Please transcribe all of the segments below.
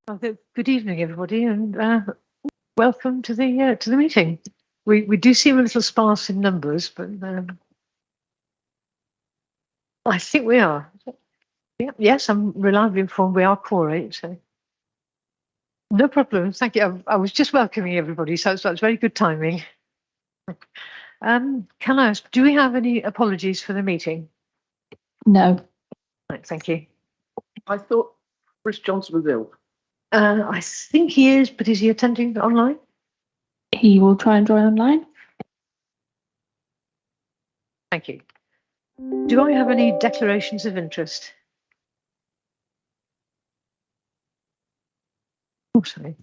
Good evening, everybody, and welcome to the meeting. We do seem a little sparse in numbers, but I think we are. Yeah, yes, I'm reliably informed we are quorate, so no problem. Thank you. I was just welcoming everybody, so it's very good timing. Can I ask, do we have any apologies for the meeting? No. Right, thank you. I thought Chris Johnson was ill. I think he is, but is he attending online? He will try and join online. Thank you. Do I have any declarations of interest? Oh, sorry.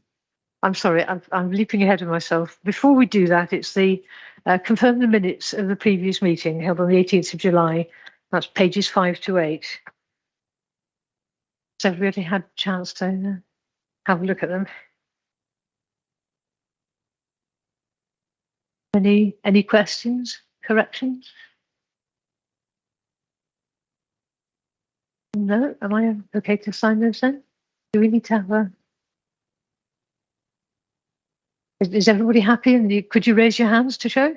I'm sorry, I'm leaping ahead of myself. Before we do that, it's the confirm the minutes of the previous meeting held on the 18th of July. That's pages 5 to 8. So everybody had a chance to have a look at them. Any questions, corrections? No, am I okay to sign those then? Do we need to have a... Is everybody happy? And could you raise your hands to show?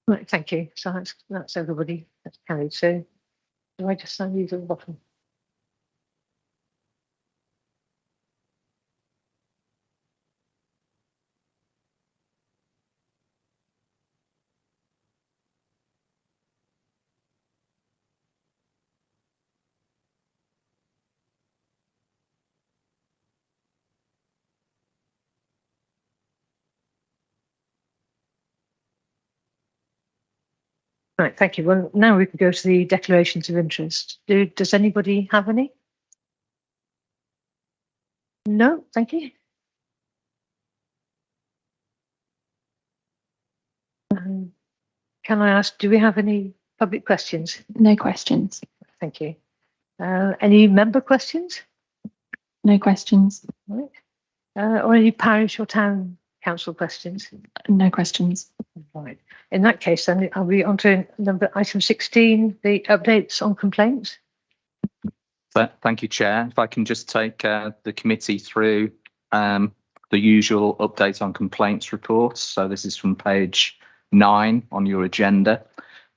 Right, thank you. So that's everybody. That's carried. So do I just sign these at the bottom? Right, thank you. Well, now we can go to the declarations of interest. Does anybody have any? No, thank you. Can I ask, do we have any public questions? No questions. Thank you. Any member questions? No questions. Right. Or any parish or town council questions? No questions. Right. In that case, then I'll be on to item 16, the updates on complaints. Thank you, Chair. If I can just take the committee through the usual update on complaints reports. So this is from page 9 on your agenda.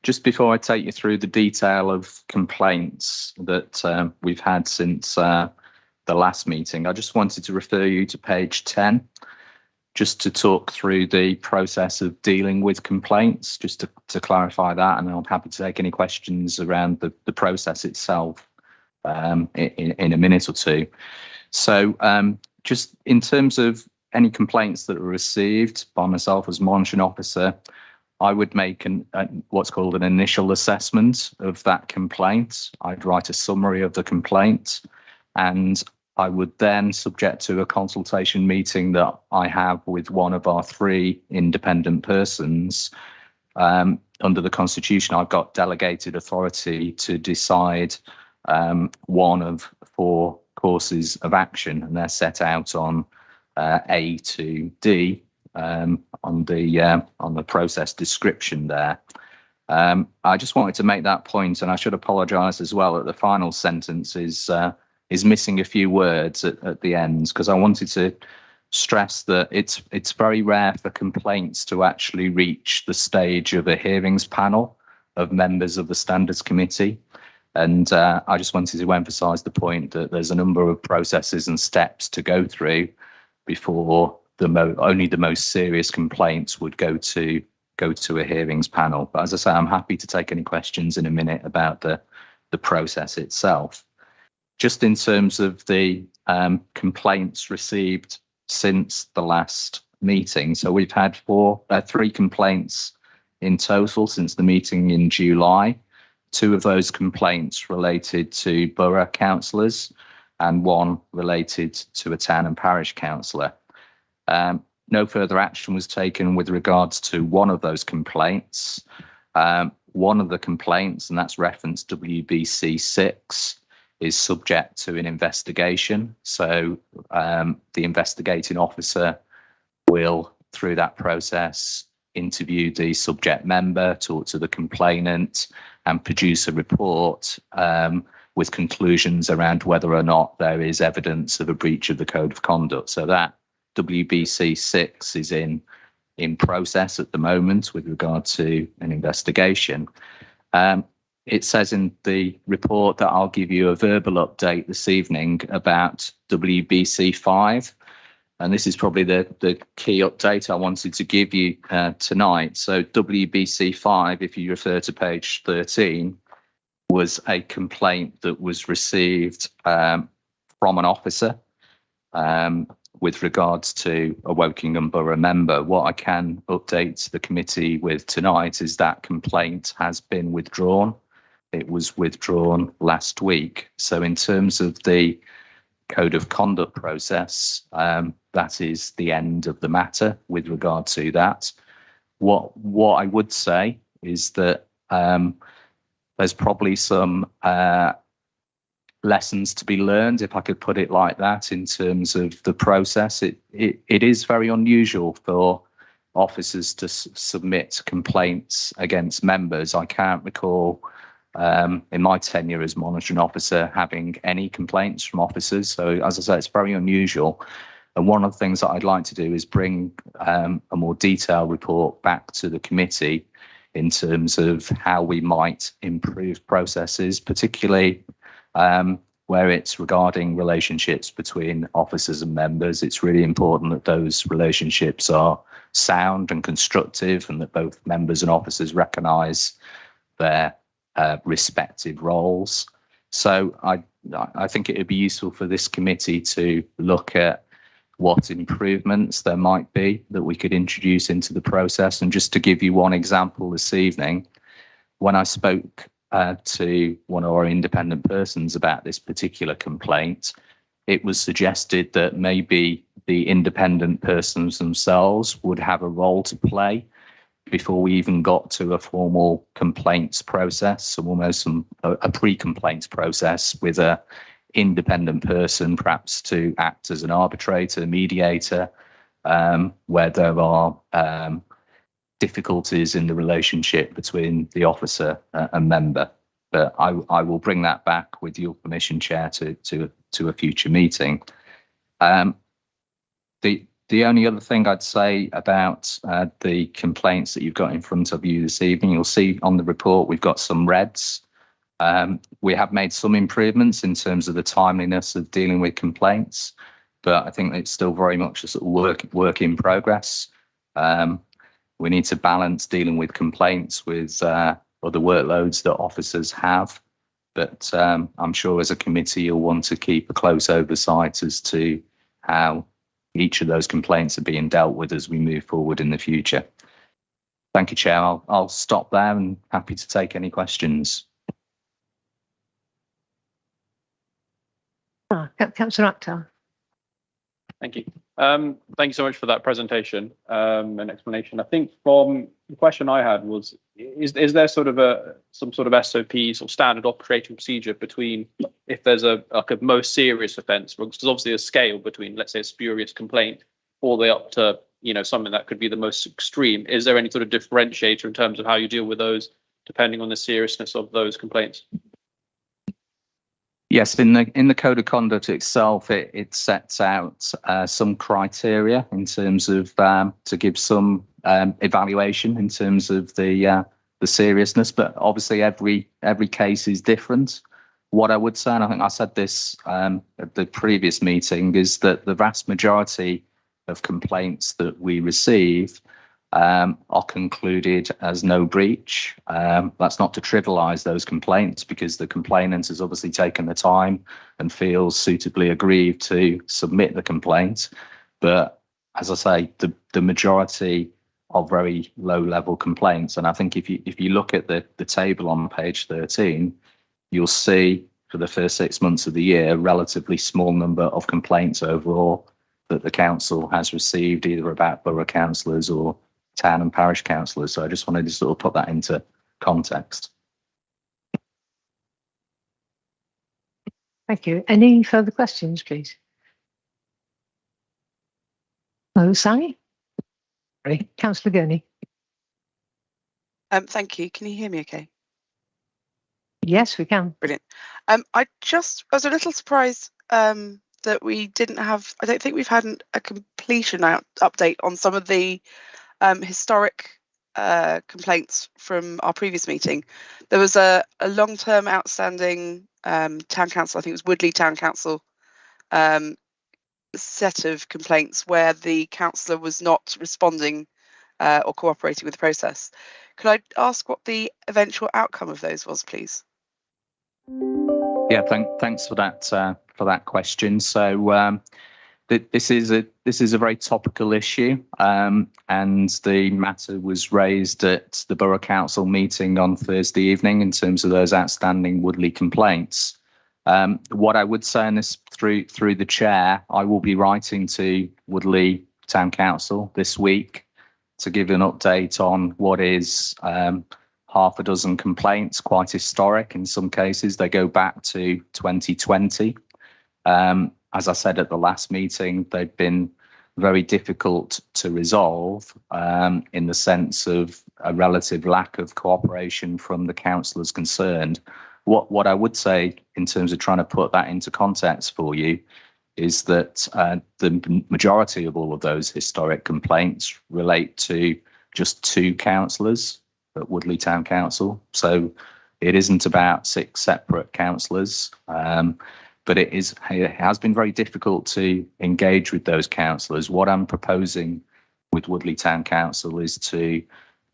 Just before I take you through the detail of complaints that we've had since the last meeting, I just wanted to refer you to page 10, just to talk through the process of dealing with complaints, just to clarify that, and I'm happy to take any questions around the process itself in a minute or two. So just in terms of any complaints that are received by myself as monitoring officer, I would make what's called an initial assessment of that complaint. I'd write a summary of the complaint, and I would then, subject to a consultation meeting that I have with one of our 3 independent persons, under the Constitution, I've got delegated authority to decide one of 4 courses of action, and they're set out on A to D on the process description there. I just wanted to make that point, and I should apologise as well that the final sentence is missing a few words at the end, because I wanted to stress that it's very rare for complaints to actually reach the stage of a hearings panel of members of the Standards Committee. And I just wanted to emphasise the point that there's a number of processes and steps to go through before only the most serious complaints would go to a hearings panel. But as I say, I'm happy to take any questions in a minute about the process itself. Just in terms of the complaints received since the last meeting, so we've had 3 complaints in total since the meeting in July. 2 of those complaints related to borough councillors and 1 related to a town and parish councillor. No further action was taken with regards to 1 of those complaints. One of the complaints, and that's reference WBC 6, is subject to an investigation. So the investigating officer will, through that process, interview the subject member, talk to the complainant, and produce a report with conclusions around whether or not there is evidence of a breach of the code of conduct. So that WBC 6 is in process at the moment with regard to an investigation. It says in the report that I'll give you a verbal update this evening about WBC 5. And this is probably the key update I wanted to give you tonight. So WBC 5, if you refer to page 13, was a complaint that was received from an officer with regards to a Wokingham Borough member. What I can update the committee with tonight is that complaint has been withdrawn. It was withdrawn last week. So in terms of the code of conduct process, that is the end of the matter with regard to that. What I would say is that there's probably some lessons to be learned, if I could put it like that, in terms of the process. It is very unusual for officers to submit complaints against members. I can't recall in my tenure as monitoring officer having any complaints from officers. So as I say, it's very unusual. And one of the things that I'd like to do is bring a more detailed report back to the committee in terms of how we might improve processes, particularly where it's regarding relationships between officers and members. It's really important that those relationships are sound and constructive, and that both members and officers recognise their respective roles. So I think it would be useful for this committee to look at what improvements there might be that we could introduce into the process. And just to give you one example this evening, when I spoke to one of our independent persons about this particular complaint, it was suggested that maybe the independent persons themselves would have a role to play before we even got to a formal complaints process, so almost a pre-complaints process with a independent person, perhaps to act as an arbitrator, mediator, where there are difficulties in the relationship between the officer and member. But I will bring that back with your permission, Chair, to a future meeting. The only other thing I'd say about the complaints that you've got in front of you this evening, you'll see on the report we've got some reds. We have made some improvements in terms of the timeliness of dealing with complaints, but I think it's still very much a sort of work in progress. We need to balance dealing with complaints with other workloads that officers have. But I'm sure as a committee you'll want to keep a close oversight as to how each of those complaints are being dealt with as we move forward in the future. Thank you, Chair. I'll stop there and happy to take any questions. Councillor Akhtar. Thank you. Thank you so much for that presentation and explanation. I think from the question I had was, is there sort of some sort of SOPs or standard operating procedure between if there's a most serious offence, because there's obviously a scale between, let's say, a spurious complaint all the way up to, you know, something that could be the most extreme. Is there any sort of differentiator in terms of how you deal with those depending on the seriousness of those complaints? Yes, in the code of conduct itself, it sets out some criteria in terms of to give some evaluation in terms of the seriousness, but obviously every case is different. What I would say, and I think I said this at the previous meeting, is that the vast majority of complaints that we receive are concluded as no breach. That's not to trivialise those complaints, because the complainant has obviously taken the time and feels suitably aggrieved to submit the complaint. But as I say, the majority are very low level complaints. And I think if you look at the table on page 13, you'll see for the first 6 months of the year, a relatively small number of complaints overall that the council has received, either about borough councillors or town and parish councillors. So I just wanted to sort of put that into context. Thank you. Any further questions, please? Oh, Sally? Sorry, Councillor Gurney. Thank you. Can you hear me okay? Yes, we can. I was a little surprised that we didn't have. I don't think we've had a completion update on some of the historic complaints from our previous meeting. There was a long-term outstanding town council. I think it was Woodley Town Council set of complaints where the councillor was not responding or cooperating with the process. Could I ask what the eventual outcome of those was, please? Yeah, thanks for that question. So this is a very topical issue, and the matter was raised at the Borough Council meeting on Thursday evening in terms of those outstanding Woodley complaints. What I would say in this through the chair, I will be writing to Woodley Town Council this week to give an update on what is half a dozen complaints, quite historic in some cases. They go back to 2020. As I said at the last meeting, they've been very difficult to resolve in the sense of a relative lack of cooperation from the councillors concerned. What I would say in terms of trying to put that into context for you is that the majority of all of those historic complaints relate to just 2 councillors at Woodley Town Council. So it isn't about 6 separate councillors, but it has been very difficult to engage with those councillors. What I'm proposing with Woodley Town Council is to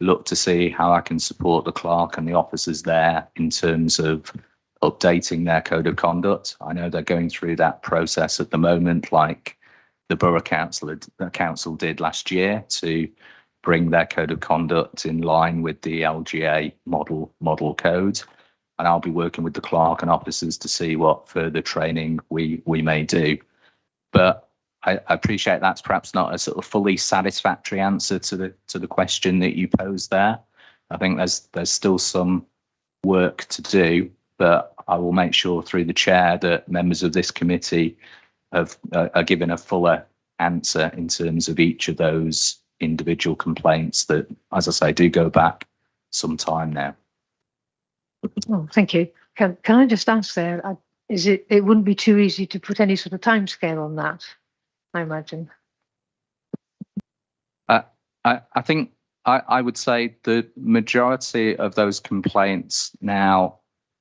look to see how I can support the clerk and the officers there in terms of updating their code of conduct. I know they're going through that process at the moment, like the Borough Council did last year, to bring their code of conduct in line with the LGA model code. And I'll be working with the clerk and officers to see what further training we may do. But I appreciate that's perhaps not a sort of fully satisfactory answer to the question that you posed there. I think there's still some work to do, but I will make sure through the chair that members of this committee are given a fuller answer in terms of each of those individual complaints that, as I say, do go back some time now. Oh, thank you. Can I just ask there, it wouldn't be too easy to put any sort of timescale on that, I imagine. I think I would say the majority of those complaints now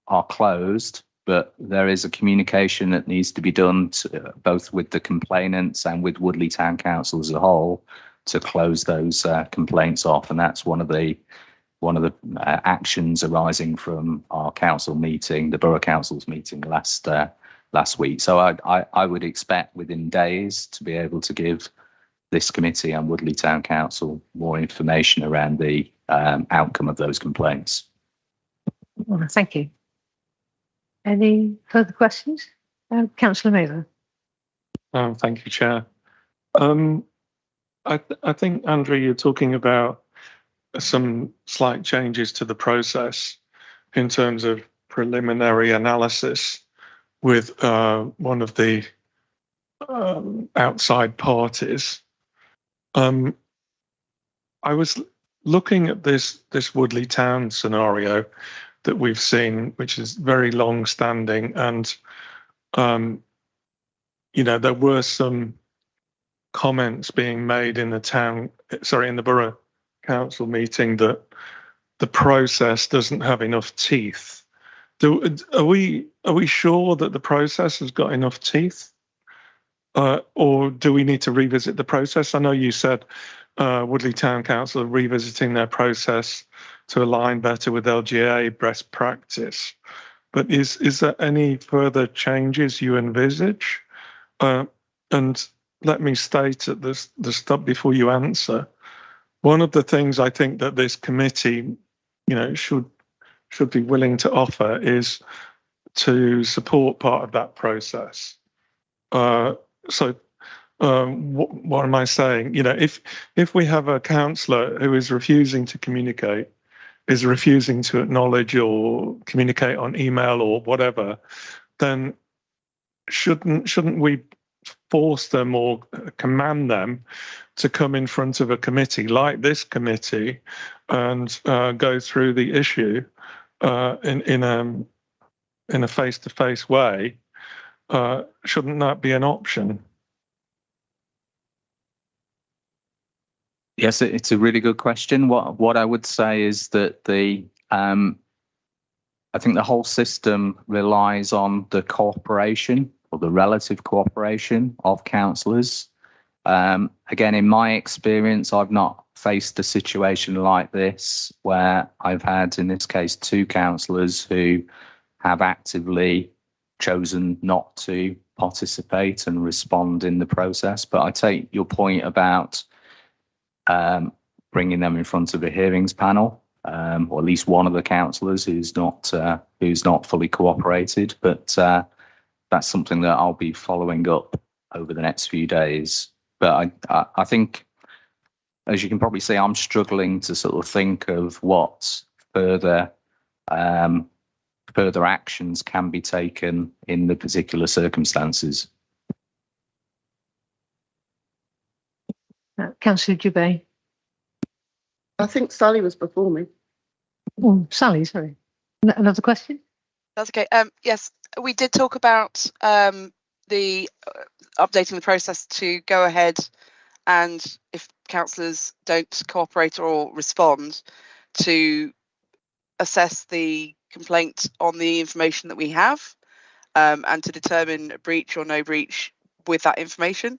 are closed, but there is a communication that needs to be done both with the complainants and with Woodley Town Council as a whole to close those complaints off, and that's one of the actions arising from our council meeting, the Borough Council's meeting last week. So I would expect within days to be able to give this committee and Woodley Town Council more information around the outcome of those complaints. Well, thank you. Any further questions? Councillor Mather. Thank you, Chair. I think, Andrew, you're talking about some slight changes to the process in terms of preliminary analysis with one of the outside parties. I was looking at this Woodley Town scenario that we've seen, which is very long standing, and there were some comments being made in the Borough Council meeting that the process doesn't have enough teeth. Are we sure that the process has got enough teeth, or do we need to revisit the process? I know you said Woodley Town Council are revisiting their process to align better with LGA best practice, but is there any further changes you envisage? And let me state at the start before you answer. One of the things I think that this committee, should be willing to offer is to support part of that process. What am I saying? If we have a councillor who is refusing to communicate, is refusing to acknowledge or communicate on email or whatever, then shouldn't we force them or command them to come in front of a committee like this committee and go through the issue in in a face-to-face way, shouldn't that be an option? Yes, it's a really good question. What I would say is that I think the whole system relies on the cooperation or the relative cooperation of councillors. Again, in my experience, I've not faced a situation like this where I've had, in this case, 2 councillors who have actively chosen not to participate and respond in the process. But I take your point about bringing them in front of a hearings panel, or at least one of the councillors who's not fully cooperated. But that's something that I'll be following up over the next few days. But I think, as you can probably see, I'm struggling to sort of think of what further actions can be taken in the particular circumstances. Councillor Dubé. I think Sally was before me. Oh, Sally, sorry. Another question? That's okay. Yes, we did talk about the updating the process to go ahead, and if councillors don't cooperate or respond, to assess the complaint on the information that we have, and to determine a breach or no breach with that information.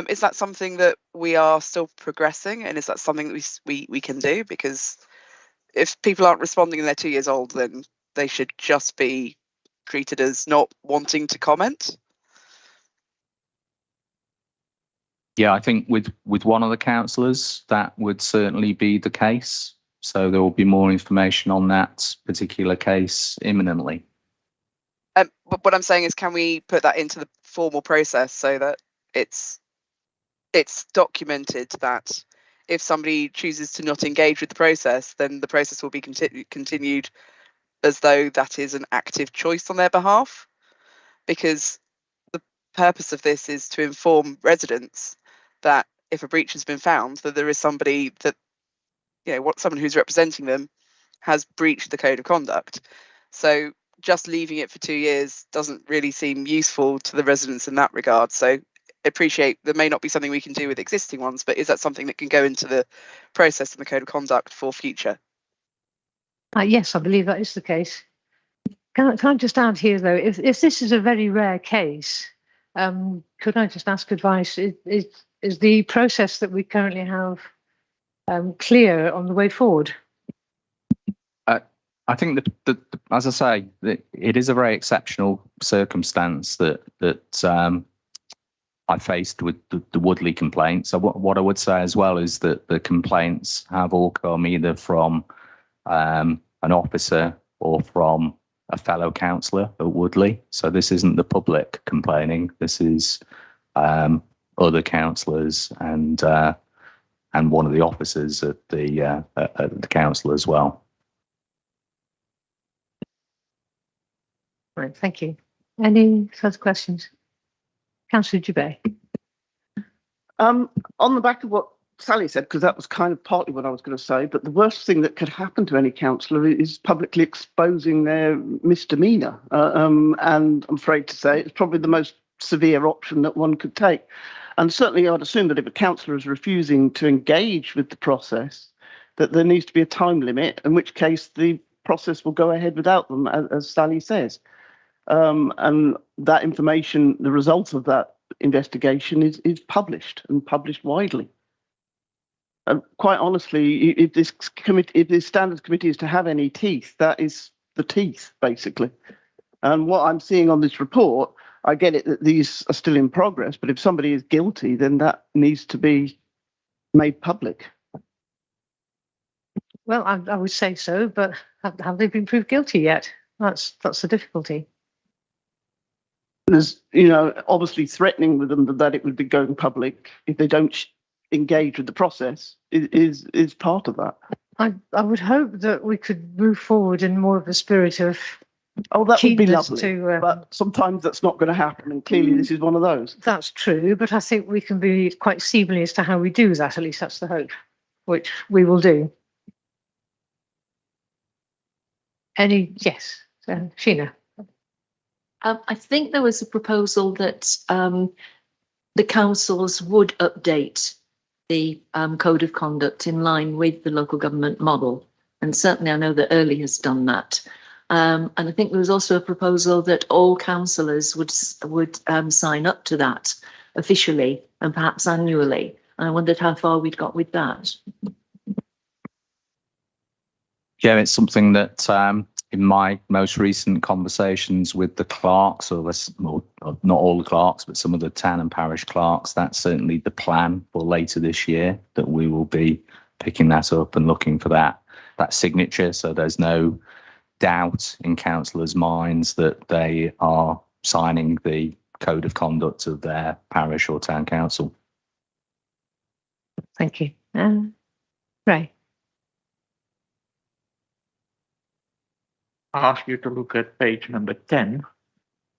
Is that something that we are still progressing, and is that something that we can do? Because if people aren't responding and they're 2 years old, then they should just be treated as not wanting to comment. Yeah, I think with one of the councillors, that would certainly be the case. So there will be more information on that particular case imminently. But what I'm saying is, can we put that into the formal process so that it's documented that if somebody chooses to not engage with the process, then the process will be continued as though that is an active choice on their behalf? Because the purpose of this is to inform residents that if a breach has been found, that there is somebody that, someone who's representing them has breached the code of conduct. So just leaving it for 2 years doesn't really seem useful to the residents in that regard. So appreciate there may not be something we can do with existing ones, but is that something that can go into the process and the code of conduct for future? Yes, I believe that is the case. Can I just add here, though, if this is a very rare case, could I just ask advice? Is the process that we currently have clear on the way forward? I think that as I say, it is a very exceptional circumstance that I faced with the Woodley complaint. So what I would say as well is that the complaints have all come either from an officer or from a fellow councillor at Woodley. So this isn't the public complaining. This is other councillors and one of the officers at the council as well. Right, thank you. Any further questions? Councillor Dubé. On the back of what Sally said, because that was kind of partly what I was going to say, but the worst thing that could happen to any councillor is publicly exposing their misdemeanour. And I'm afraid to say it's probably the most severe option that one could take. And certainly I'd assume that if a councillor is refusing to engage with the process, that there needs to be a time limit, in which case the process will go ahead without them, as Sally says. And that information, the result of that investigation is published and published widely. And quite honestly, if this standards committee is to have any teeth, that is the teeth, basically. And what I'm seeing on this report, I get it that these are still in progress, but if somebody is guilty, then that needs to be made public. Well, I would say so, but have they been proved guilty yet? That's the difficulty. There's, obviously threatening with them that it would be going public if they don't engage with the process is part of that. I would hope that we could move forward in more of a spirit of that would be keenness lovely, but sometimes that's not going to happen, and clearly this is one of those. That's true, but I think we can be quite seemly as to how we do that. At least that's the hope, which we will do. Yes, Sheena. I think there was a proposal that the councils would update the code of conduct in line with the local government model. And certainly I know that Early has done that. And I think there was also a proposal that all councillors would sign up to that officially and perhaps annually. And I wondered how far we'd got with that. Yeah, it's something that in my most recent conversations with the clerks, or not all the clerks, but some of the town and parish clerks, that's certainly the plan for later this year, that we will be picking that up and looking for that signature. So there's no doubt in councillors' minds that they are signing the code of conduct of their parish or town council. Thank you. Ray. I ask you to look at page number 10.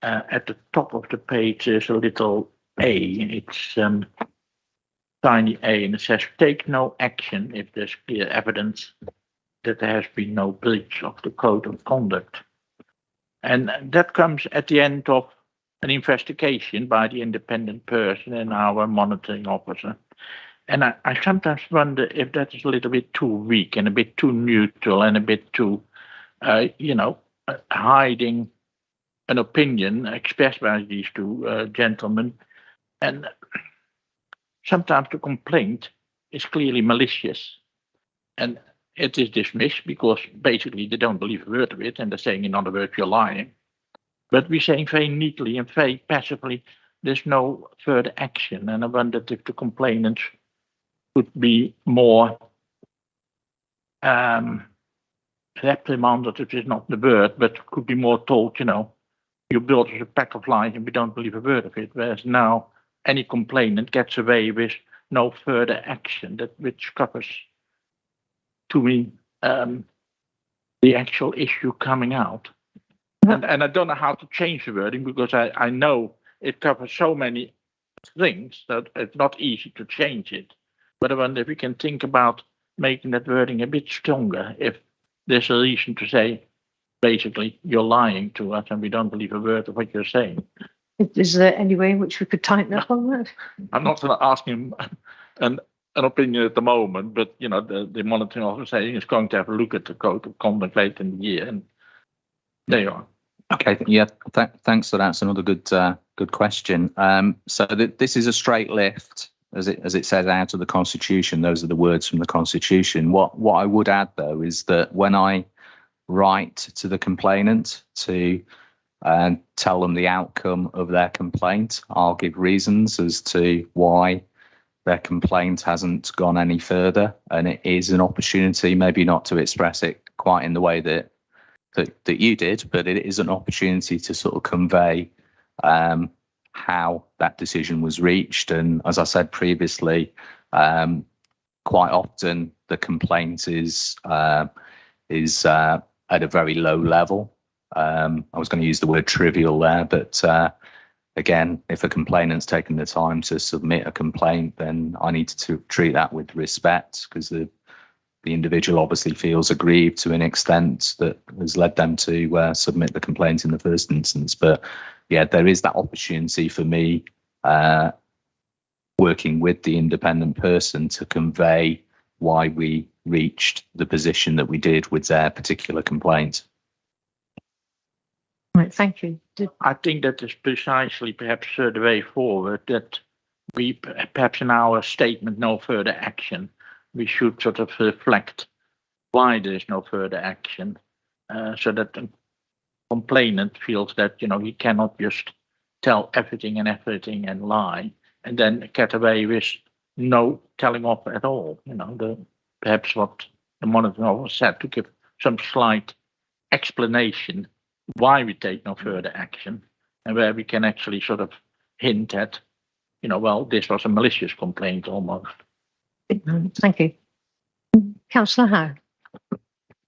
At the top of the page there's a little A. It's tiny A, and it says take no action if there's clear evidence that there has been no breach of the code of conduct. And that comes at the end of an investigation by the independent person and our monitoring officer. And I sometimes wonder if that is a little bit too weak and a bit too neutral and a bit too hiding an opinion expressed by these two gentlemen. And sometimes the complaint is clearly malicious, and it is dismissed because basically they don't believe a word of it, and they're saying, in other words, you're lying. But we're saying very neatly and very passively, there's no further action. And I wondered if the complainants could be more reprimanded, which is not the word, but could be more told, you built us a pack of lies and we don't believe a word of it. Whereas now any complainant gets away with no further action, which covers, to me, the actual issue coming out. And I don't know how to change the wording, because I know it covers so many things that it's not easy to change it. But I wonder if we can think about making that wording a bit stronger, if there's a reason to say, basically, you're lying to us and we don't believe a word of what you're saying. Is there any way in which we could tighten up on that? I'm not asking an opinion at the moment, but the monitoring officer saying is going to have a look at the code of conduct later in the year, and there you are. Okay, yeah, thanks for that. That's another good question. So this is a straight lift, as it says, out of the Constitution. Those are the words from the Constitution. What I would add, though, is that when I write to the complainant to tell them the outcome of their complaint, I'll give reasons as to why their complaint hasn't gone any further, and it is an opportunity, maybe not to express it quite in the way that you did, but it is an opportunity to sort of convey how that decision was reached. And as I said previously, quite often the complaint is at a very low level. I was going to use the word trivial there, but again, if a complainant's taken the time to submit a complaint, then I need to treat that with respect, because the individual obviously feels aggrieved to an extent that has led them to submit the complaint in the first instance. But yeah, there is that opportunity for me working with the independent person to convey why we reached the position that we did with their particular complaint. Right, thank you. I think that is precisely perhaps the way forward, that we perhaps in our statement, no further action, we should sort of reflect why there is no further action, so that the complainant feels that, he cannot just tell everything and lie, and then get away with no telling off at all. Perhaps what the monitoring officer said, to give some slight explanation why we take no further action, and where we can actually sort of hint at, well, this was a malicious complaint almost. Thank you. Councillor Howe.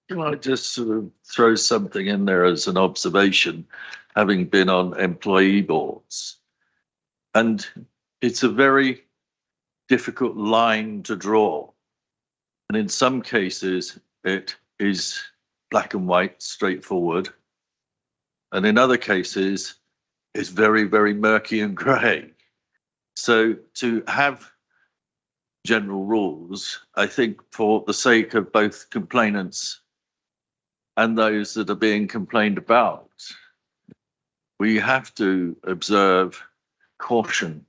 Can I just sort of throw something in there as an observation, having been on employee boards? And it's a very difficult line to draw. And in some cases, it is black and white, straightforward. And in other cases, is very, very murky and grey. So to have general rules, I think for the sake of both complainants and those that are being complained about, we have to observe caution,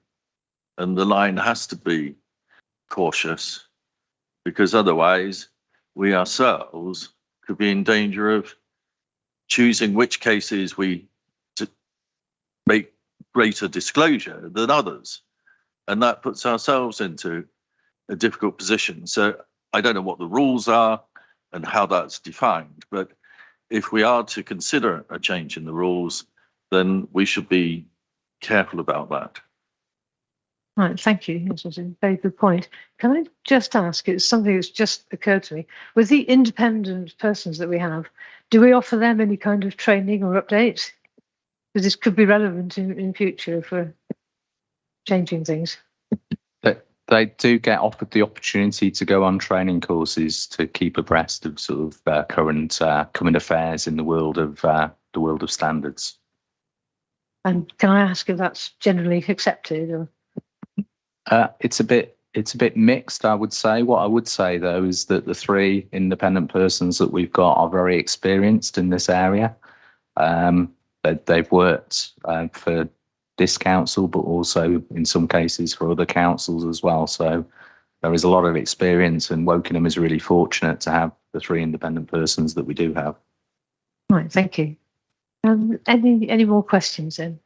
and the line has to be cautious, because otherwise we ourselves could be in danger of choosing which cases we make greater disclosure than others. And that puts ourselves into a difficult position. So I don't know what the rules are and how that's defined, but if we are to consider a change in the rules, then we should be careful about that. Right, thank you. This was a very good point. Can I just ask, it's something that's just occurred to me, with the independent persons that we have, do we offer them any kind of training or updates? Because this could be relevant in future for changing things. They do get offered the opportunity to go on training courses to keep abreast of sort of current affairs in the world of standards. And can I ask if that's generally accepted? Or? It's a bit mixed, I would say. What I would say though is that the 3 independent persons that we've got are very experienced in this area. They've worked for this council, but also in some cases for other councils as well. So there is a lot of experience, and Wokingham is really fortunate to have the 3 independent persons that we do have. Right, thank you. Any more questions then?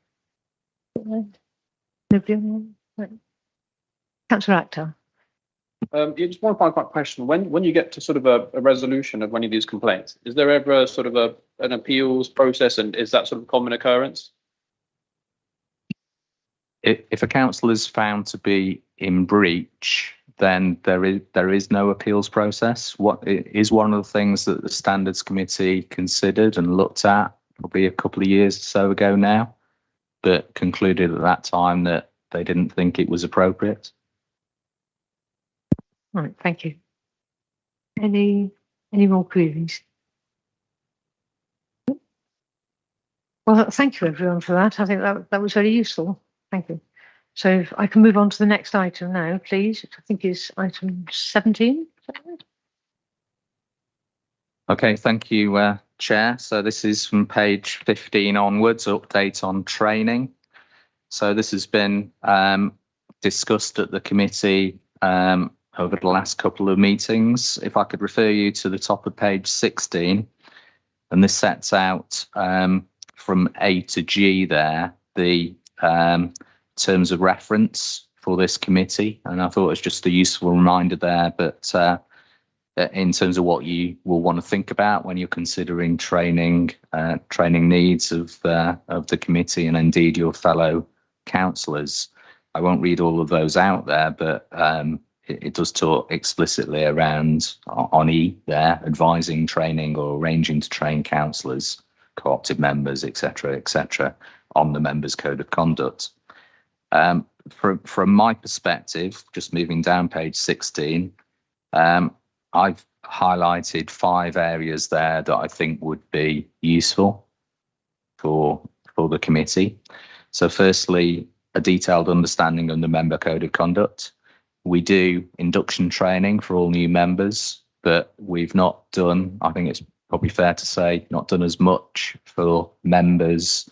Nobody? Right. Councillor Akhtar. Yeah, just one final question. When you get to sort of a resolution of one of these complaints, is there ever sort of an appeals process, and is that sort of common occurrence? If a council is found to be in breach, then there is no appeals process. What is one of the things that the Standards Committee considered and looked at probably a couple of years or so ago now, but concluded at that time that they didn't think it was appropriate. Right, thank you. Any more queries? Well, thank you everyone for that. I think that was very useful. Thank you. So if I can move on to the next item now, please, which I think is item 17. Okay, thank you, Chair. So this is from page 15 onwards, update on training. So this has been discussed at the committee over the last couple of meetings. If I could refer you to the top of page 16, and this sets out from A to G there, the terms of reference for this committee. And I thought it was just a useful reminder there, but in terms of what you will want to think about when you're considering training needs of the committee and indeed your fellow councillors. I won't read all of those out there, but it does talk explicitly around on E there, advising, training or arranging to train councillors, co-opted members, etc., on the members' code of conduct. From my perspective, just moving down page 16, I've highlighted 5 areas there that I think would be useful for the committee. So firstly, a detailed understanding of the member code of conduct. We do induction training for all new members, but we've not done, I think it's probably fair to say, not done as much for members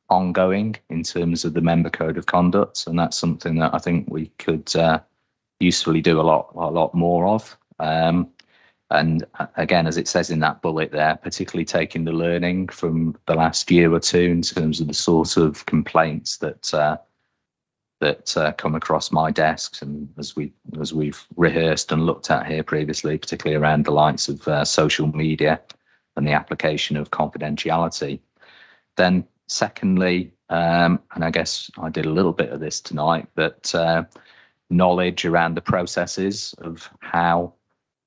ongoing in terms of the member code of conduct. And that's something that I think we could usefully do a lot more of. And again, as it says in that bullet there, particularly taking the learning from the last year or two in terms of the sort of complaints that come across my desks, and as we've rehearsed and looked at here previously, particularly around the likes of social media and the application of confidentiality. Then secondly, and I guess I did a little bit of this tonight, but knowledge around the processes of how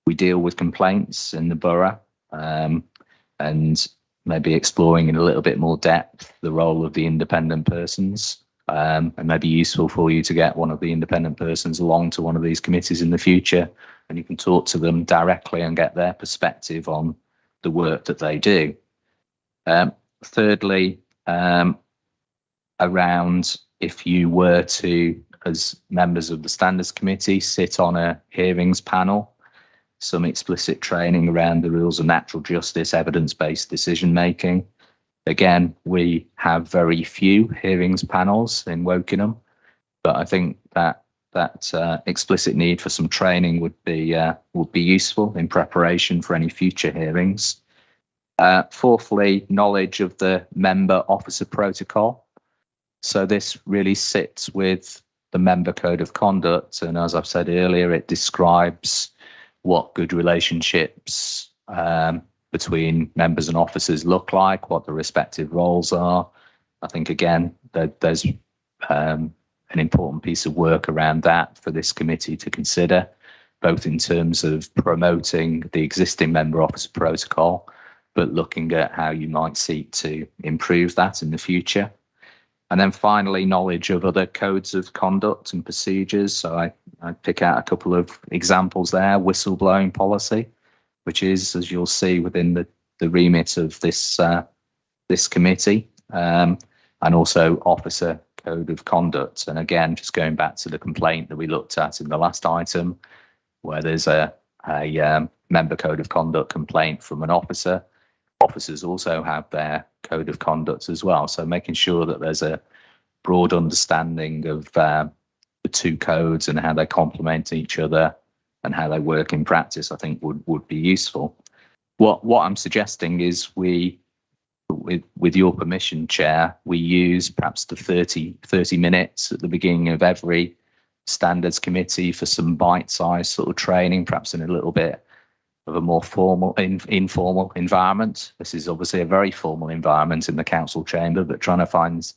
we deal with complaints in the borough, and maybe exploring in a little bit more depth the role of the independent persons. And maybe useful for you to get one of the independent persons along to one of these committees in the future, and you can talk to them directly and get their perspective on the work that they do. Thirdly, around if you were to, as members of the Standards Committee, sit on a hearings panel, some explicit training around the rules of natural justice, evidence-based decision making. Again, we have very few hearings panels in Wokingham, but I think that explicit need for some training would be useful in preparation for any future hearings. Fourthly, knowledge of the member officer protocol. So this really sits with the member code of conduct, and as I've said earlier, it describes what good relationships between members and officers look like, what the respective roles are. I think again that there's an important piece of work around that for this committee to consider, both in terms of promoting the existing member officer protocol, but looking at how you might seek to improve that in the future. And then finally, knowledge of other codes of conduct and procedures. So I pick out a couple of examples there. Whistleblowing policy, which is, as you'll see, within the remit of this committee, and also officer code of conduct. And again, just going back to the complaint that we looked at in the last item, where there's a member code of conduct complaint from an officer. Officers also have their code of conduct as well. So making sure that there's a broad understanding of the two codes and how they complement each other and how they work in practice, I think would be useful. What I'm suggesting is we, with your permission, Chair, we use perhaps the 30 minutes at the beginning of every standards committee for some bite-sized sort of training, perhaps in a little bit of a more formal, informal environment. This is obviously a very formal environment in the council chamber, but trying to find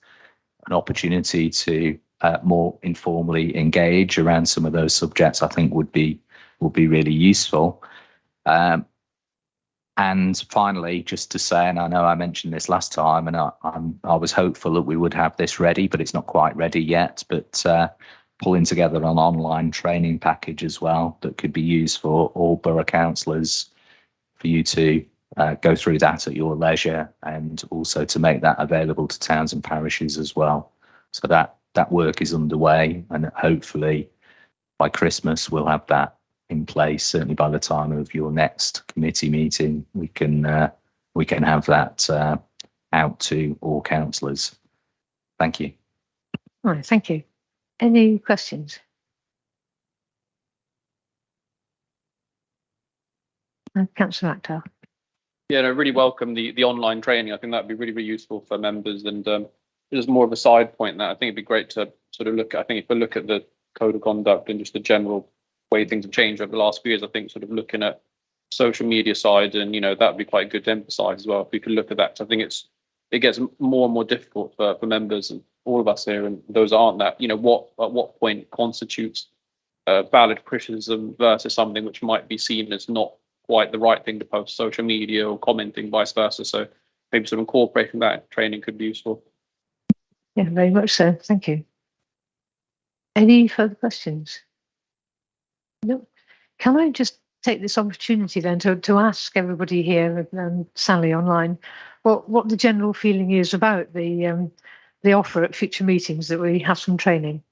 an opportunity to more informally engage around some of those subjects, I think would be really useful. And finally, just to say, and I know I mentioned this last time, and I was hopeful that we would have this ready, but it's not quite ready yet. But pulling together an online training package as well that could be used for all borough councillors, for you to go through that at your leisure, and also to make that available to towns and parishes as well. So that work is underway, and hopefully by Christmas we'll have that in place. Certainly by the time of your next committee meeting, we can have that out to all councillors. Thank you. All right, thank you. Any questions? Councillor Akhtar. Yeah, no, really welcome the online training. I think that'd be really, really useful for members. And just more of a side point that I think it'd be great to sort of look at. I think if we look at the code of conduct and just the general way things have changed over the last few years, I think sort of looking at social media side, and that'd be quite good to emphasise as well. If we could look at that, so I think it gets more and more difficult for members and all of us here, and those aren't that. At what point constitutes valid criticism versus something which might be seen as not quite the right thing to post social media, or commenting vice versa. So maybe sort of incorporating that training could be useful. Yeah, very much so. Thank you. Any further questions? No. Can I just take this opportunity then to ask everybody here and Sally online what the general feeling is about the offer at future meetings that we have some training?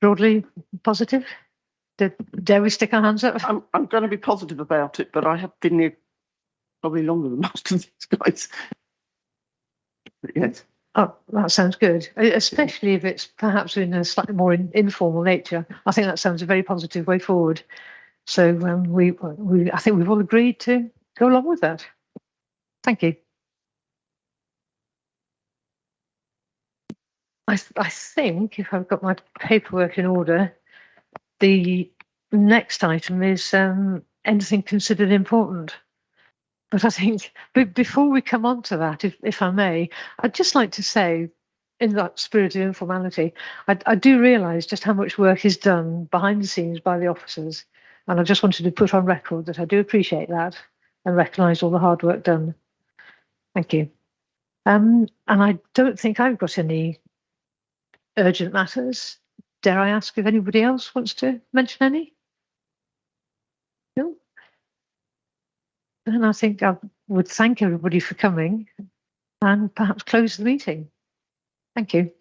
Broadly positive? Dare we stick our hands up? I'm going to be positive about it, but I have been here probably longer than most of these guys. But yes. Oh, that sounds good, especially if it's perhaps in a slightly more informal nature. I think that sounds a very positive way forward. So I think we've all agreed to go along with that. Thank you. I think if I've got my paperwork in order, the next item is anything considered important. But I think before we come on to that, if I may, I'd just like to say, in that spirit of informality, I do realise just how much work is done behind the scenes by the officers. And I just wanted to put on record that I do appreciate that and recognise all the hard work done. Thank you. And I don't think I've got any urgent matters. Dare I ask if anybody else wants to mention any? No? And I think I would thank everybody for coming. and perhaps close the meeting. Thank you.